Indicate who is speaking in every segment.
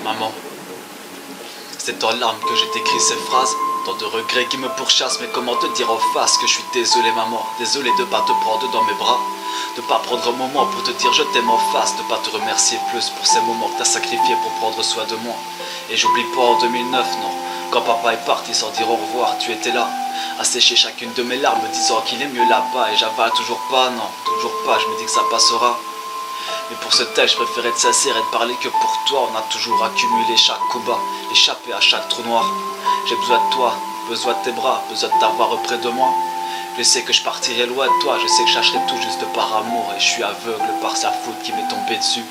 Speaker 1: Maman, c'est en larmes que j'ai écrit ces phrases. Tant de regrets qui me pourchassent, mais comment te dire en face que je suis désolé maman. Désolé de pas te prendre dans mes bras, de pas prendre un moment pour te dire je t'aime en face, de pas te remercier plus pour ces moments que t'as sacrifiés pour prendre soin de moi. Et j'oublie pas en 2009, non, quand papa est parti sans dire au revoir, tu étais là, à sécher chacune de mes larmes, me disant qu'il est mieux là-bas. Et j'avale toujours pas, non, toujours pas, je me dis que ça passera. Mais pour ce texte, je préfère être sincère et te parler que pour toi. On a toujours accumulé chaque coup bas, échappé à chaque trou noir. J'ai besoin de toi, besoin de tes bras, besoin de t'avoir auprès de moi. Je sais que je partirai loin de toi, je sais que je chercherai tout juste par amour. Et je suis aveugle par sa faute qui m'est tombée dessus.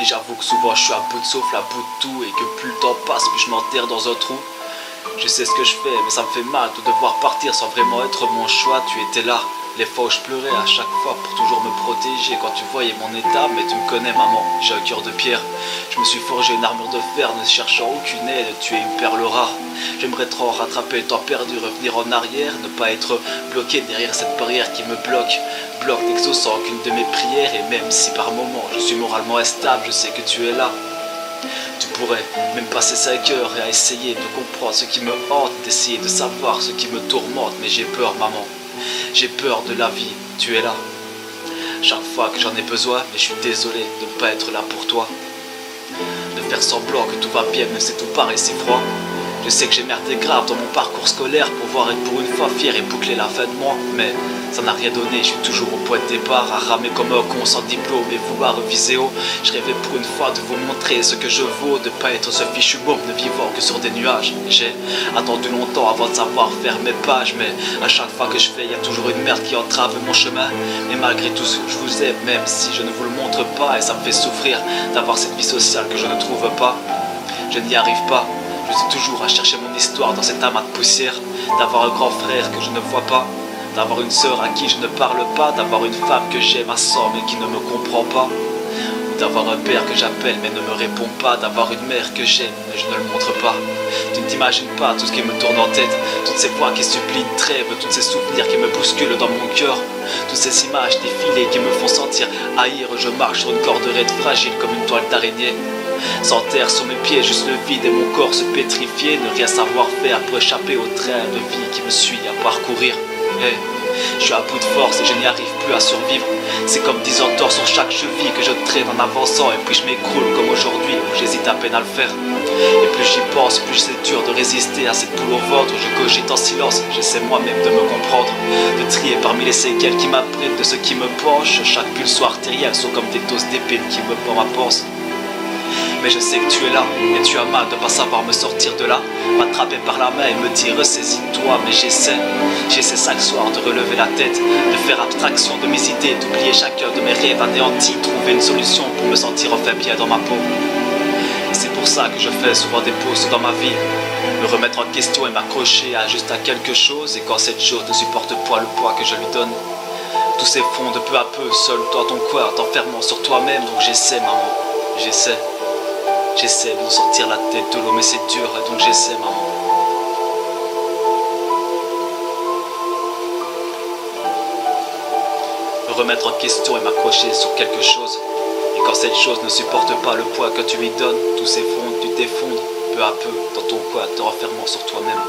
Speaker 1: Et j'avoue que souvent je suis à bout de souffle, à bout de tout. Et que plus le temps passe, plus je m'enterre dans un trou. Je sais ce que je fais, mais ça me fait mal de devoir partir sans vraiment être mon choix. Tu étais là, les fois où je pleurais à chaque fois pour toujours me protéger. Quand tu voyais mon état, mais tu me connais maman, j'ai un cœur de pierre. Je me suis forgé une armure de fer, ne cherchant aucune aide. Tu es une perle rare. J'aimerais trop rattraper le temps perdu, revenir en arrière, ne pas être bloqué derrière cette barrière qui me bloque. Bloque n'exaucant aucune de mes prières. Et même si par moments je suis moralement instable, je sais que tu es là. Tu pourrais même passer 5 heures à essayer de comprendre ce qui me hante, d'essayer de savoir ce qui me tourmente. Mais j'ai peur maman, j'ai peur de la vie, tu es là. Chaque fois que j'en ai besoin, mais je suis désolé de ne pas être là pour toi. De faire semblant que tout va bien même si tout paraît si froid. Je sais que j'ai merdé grave dans mon parcours scolaire pour voir être pour une fois fier et boucler la fin de mois. Mais ça n'a rien donné, je suis toujours au point de départ, à ramer comme un con sans diplôme et vouloir viser haut. Je rêvais pour une fois de vous montrer ce que je vaux, de pas être ce fichu môme ne vivant que sur des nuages. J'ai attendu longtemps avant de savoir faire mes pages, mais à chaque fois que je fais, y a toujours une merde qui entrave mon chemin. Et malgré tout, je vous aime, même si je ne vous le montre pas, et ça me fait souffrir d'avoir cette vie sociale que je ne trouve pas. Je n'y arrive pas. Je suis toujours à chercher mon histoire dans cet amas de poussière. D'avoir un grand frère que je ne vois pas, d'avoir une sœur à qui je ne parle pas, d'avoir une femme que j'aime à 100 mais qui ne me comprend pas, ou d'avoir un père que j'appelle mais ne me répond pas, d'avoir une mère que j'aime mais je ne le montre pas. Tu ne t'imagines pas tout ce qui me tourne en tête, toutes ces voix qui supplient une trêve, tous ces souvenirs qui me bousculent dans mon cœur, toutes ces images défilées qui me font sentir haïr. Je marche sur une corde raide fragile comme une toile d'araignée, sans terre sous mes pieds, juste le vide et mon corps se pétrifier. Ne rien savoir faire pour échapper au train de vie qui me suit à parcourir. Hey, je suis à bout de force et je n'y arrive plus à survivre. C'est comme 10 entorses sur chaque cheville que je traîne en avançant. Et puis je m'écroule comme aujourd'hui où j'hésite à peine à le faire. Et plus j'y pense, plus c'est dur de résister à cette boule au ventre. Je cogite en silence, j'essaie moi-même de me comprendre, de trier parmi les séquelles qui m'apprennent de ce qui me penche. Chaque pulsion artérielle sont comme des doses d'épines qui me pendent ma panse. Mais je sais que tu es là, et tu as mal de pas savoir me sortir de là, m'attraper par la main et me dire ressaisis-toi. Mais j'essaie chaque soir de relever la tête, de faire abstraction de mes idées, d'oublier chacun de mes rêves anéantis, trouver une solution pour me sentir enfin bien dans ma peau. Et c'est pour ça que je fais souvent des pauses dans ma vie, me remettre en question et m'accrocher à juste à quelque chose. Et quand cette chose ne supporte pas le poids que je lui donne, tout s'effondre peu à peu, seul dans ton coin, t'enfermant sur toi-même. Donc j'essaie maman, j'essaie de sortir la tête de l'eau, mais c'est dur, donc j'essaie maman. Me remettre en question et m'accrocher sur quelque chose. Et quand cette chose ne supporte pas le poids que tu lui donnes, tout s'effondre, tu t'effondres peu à peu dans ton coin, te renfermant sur toi-même.